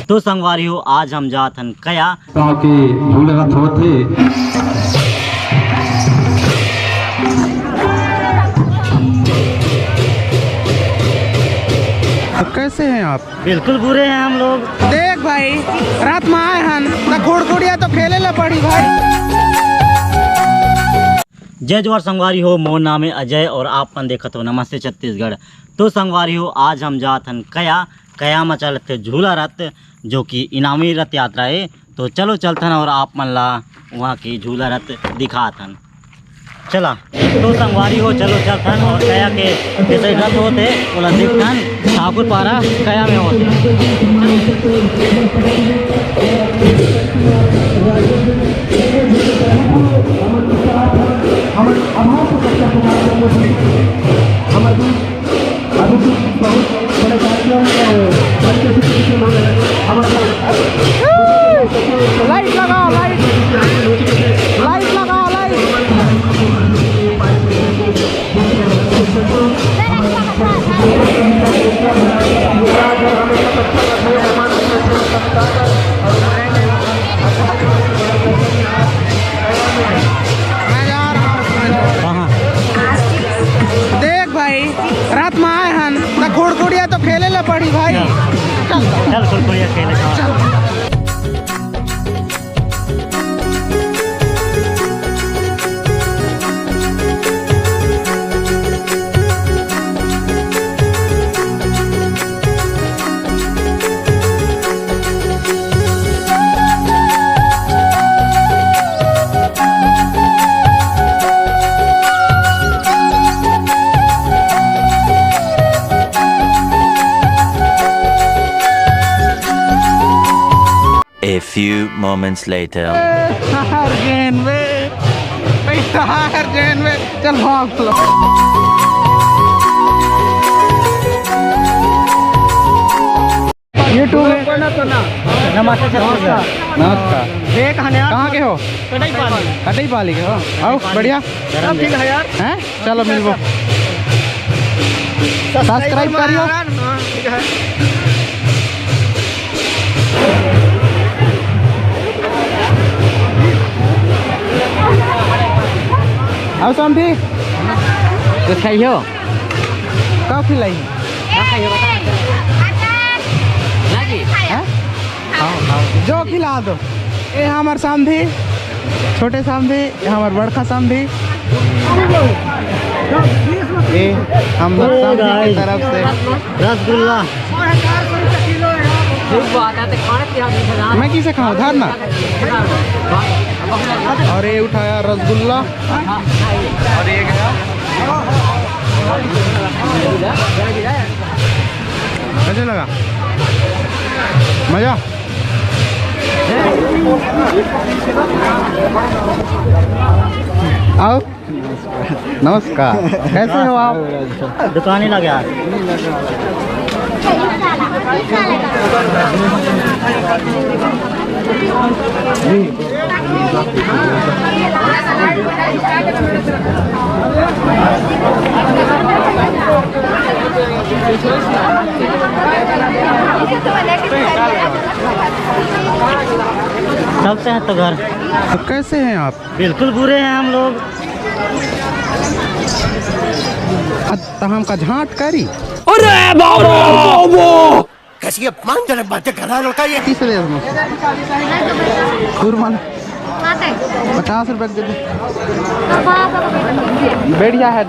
तो संगवारी हो आज हम जाथन कया ताकि झूले रथ होते। तो कैसे हैं आप? बिल्कुल बुरे हैं हम लोग। देख भाई रात में आए हन तो घोड़घोड़िया तो खेले ला पड़ी भाई। जय जोहार संगवारी हो, मोर नाम है अजय और आप अपन देखत हो नमस्ते छत्तीसगढ़। तो संगवारी हो आज हम जाथन कया में चलते झूला रथ जो कि इनामी रथ यात्रा है। तो चलो चलथन और आप मन ला वहाँ की झूला रथ दिखाथन। चला तो संगवारी हो चलो चलथन और कया के जैसे रथ होते बोला देखथन ठाकुर पारा कया में होते। लाइट लगाओ, लाइट लगाओ, लाइट। देख भाई रात में आए हन तो घोड़घोड़िया तो खेले ला पड़ी भाई। चल घोड़घोड़िया खेले। A few moments later. चल भाग लो। यूट्यूब नमस्ते छत्तीसगढ़। नमस्कार। देख कहाँ के हो? कटई पाली के हो? आओ बढ़िया। सब ठीक है यार। हैं चलो मिलबो। सब्सक्राइब करियो। ठीक है। आओ समझी कुछ खाइयो? का खिलाई? क्या खाइयो बता। हैं? जो खिला दो। ये हमार समझी छोटे समझी, ये हमार बड़का समझी। ये हम समझी की तरफ से रसगुल्ला। मैं किसे खाऊं? धरना। और ये उठाया रसगुल्ला और ये गया। कैसे लगा? मजा? आओ। नमस्कार। कैसे हो आप? दुकान ही लगे यार। चलते हैं तो घर। तो कैसे हैं आप? बिल्कुल बुरे हैं हम लोग। तो हम का झांट करी। अरे बाबा कैसी अपमानजनक बातें कर रहा है लड़का ये। तीसरे सुरमन 50 रुपए दे दे। बढ़िया है।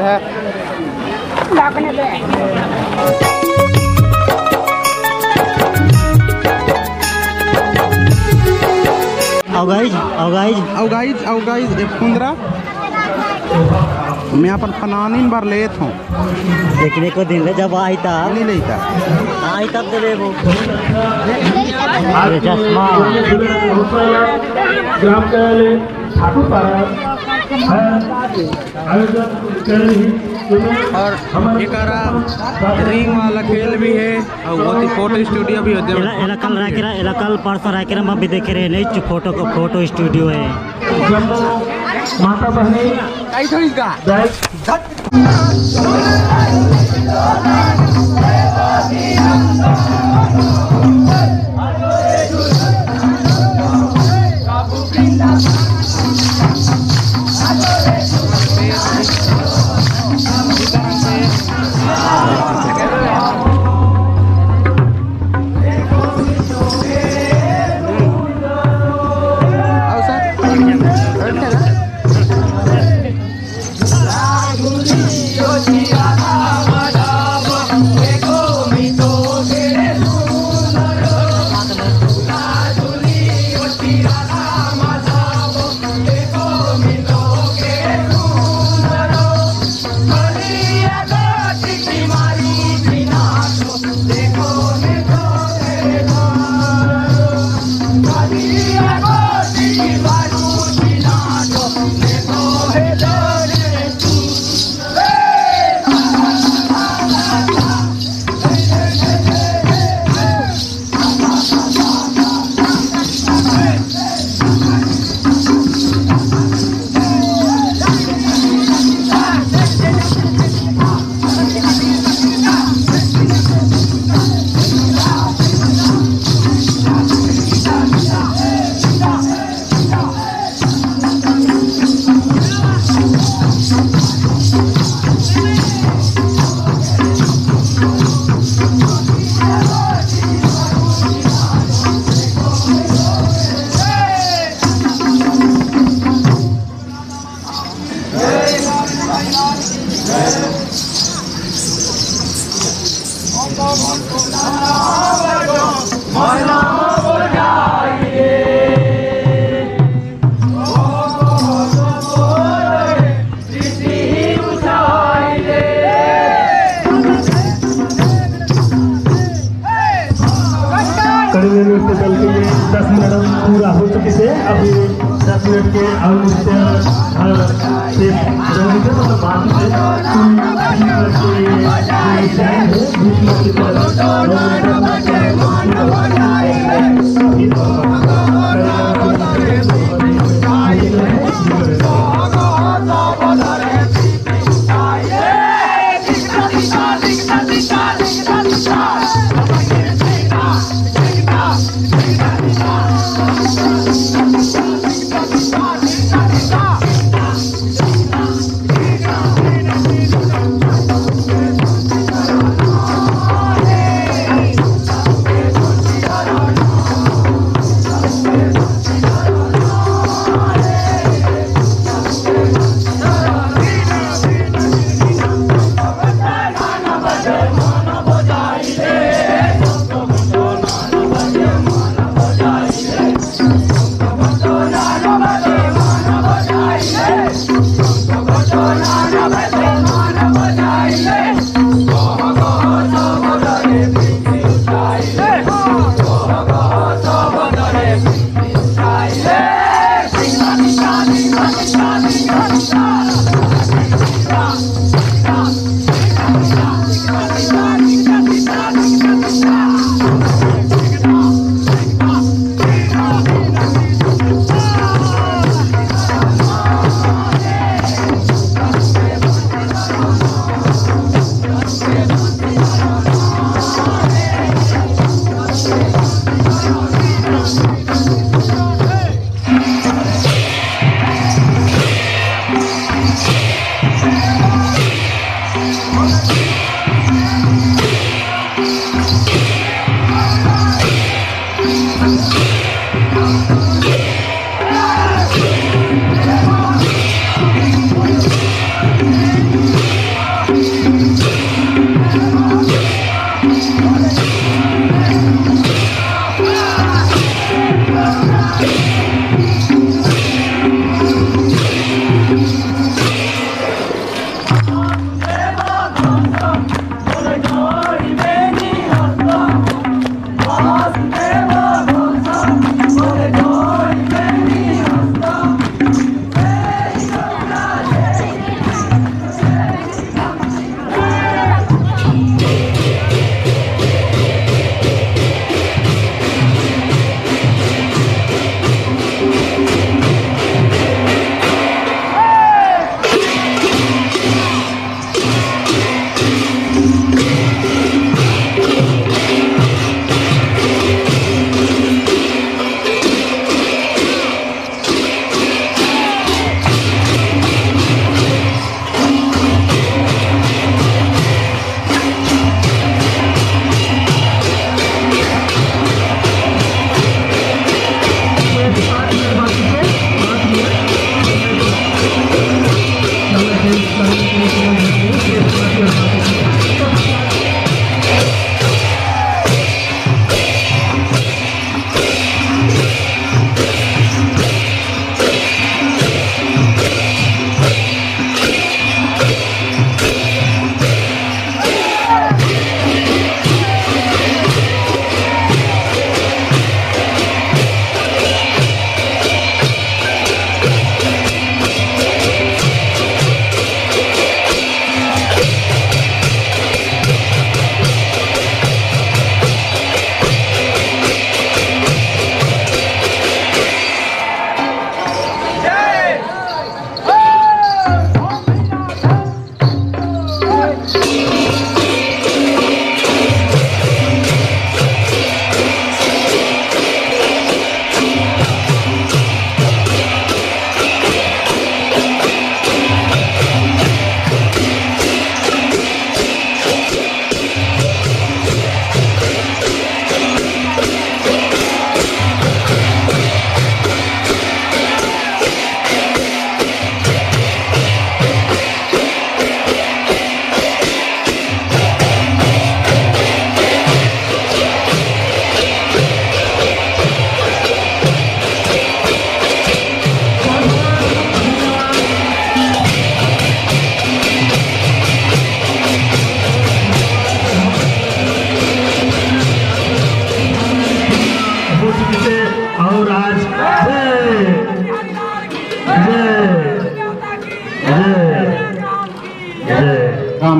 अवगाइज एक 15 मैं अपन फनानीन बार लेत हूँ। देखने को दिन ले जब आई था नहीं लेता आई तब दे ले वो। अरे चश्मा और रिंग वाला खेल भी है और बहुत ही फोटो स्टूडियो भी होते हैं। कल परसों रह के हम भी देखे रहे नहीं फोटो स्टूडियो है। माता बहनी का कड़वे नृत्य दल के ये 10 मिनट पूरा हो चुके थे। अभी 10 मिनट के और नृत्य से मतलब बाकी से 3 मिनट के नृत्य है 20 मिनट की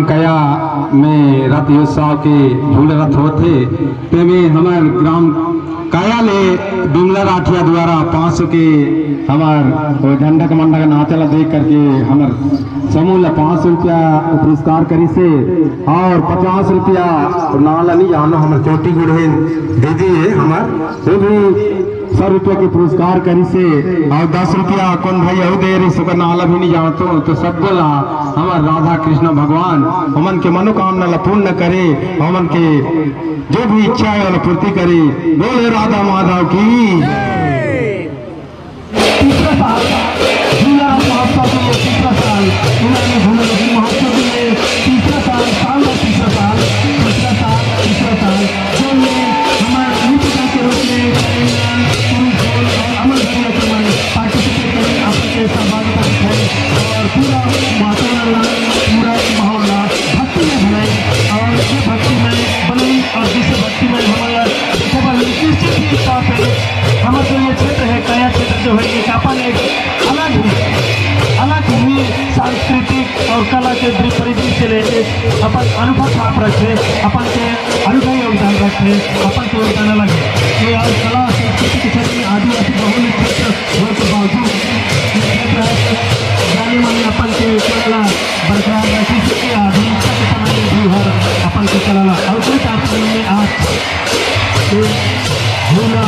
ग्राम कया में रथ उत्सव के झूल रथ होते ते में हमार ग्राम कया ले बिमला राठिया द्वारा 500 के हमार झंडा कमंडा का नाचला देख करके हमार समूह 500 रुपया पुरस्कार करी से और 50 रुपया नाला नहीं जानो हमार चोटी गुड़े दे दिए हमार वो भी 100 रुपया के पुरस्कार करी से और 10 रुपया कौन भाई और दे रही सुकर नाला भी नहीं जानतो तो सब बोला हमार राधा कृष्ण भगवान हमन के मनोकामना ला पूर्ण करे हमन के जो भी इच्छा है वो पूर्ति करे। बोले राधा माधव की। तीसरा साल झूला महोत्सव के लिए तीसरा साल इन्होंने झूला महोत्सव के लिए तीसरा साल तीसरा साल जो ये हमारे मित्र के रूप में अमल पार्टिसिपेट करें आपके सहभागिता दिखाई और पूरा वातावरण पूरा माहौल भक्ति में भराई और ये भक्ति में बनाई और जिस भक्ति में हमारा निश्चित ही तौर पर हमारा जो ये क्षेत्र है कया क्षेत्र जो है एक अपन एक अलग ही सांस्कृतिक और कला के परिधि से लेके अपन अनुभव छाप रखे अपन के अनुभव योगदान रखे अपन के योगदान अलग है ये और कला संस्कृति के क्षेत्र में आदिवासी बहुल क्षेत्र होने के बावजूद जाने माने अपन के कला बरकरार रखी सके आधुनिकता के समय में भी हर अपन के कला और कोई कार्यक्रम में आज झूला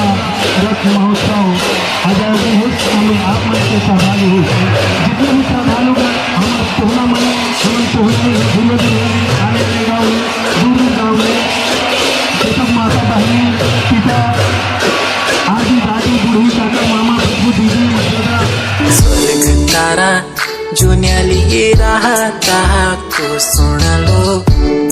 रथ महोत्सव अजय उत्सव में आप मन के सहभागी हुए जितने भी श्रद्धालुगण हम सोहना मन हम सोहने झूले आने वाले गाँव में दूर गाँव में सब माता बहनी पिता आदि दादी बूढ़ी काका मामा बब्बू दीदी दादा स्वर्ग तारा जुन्याली राहता को सुन लो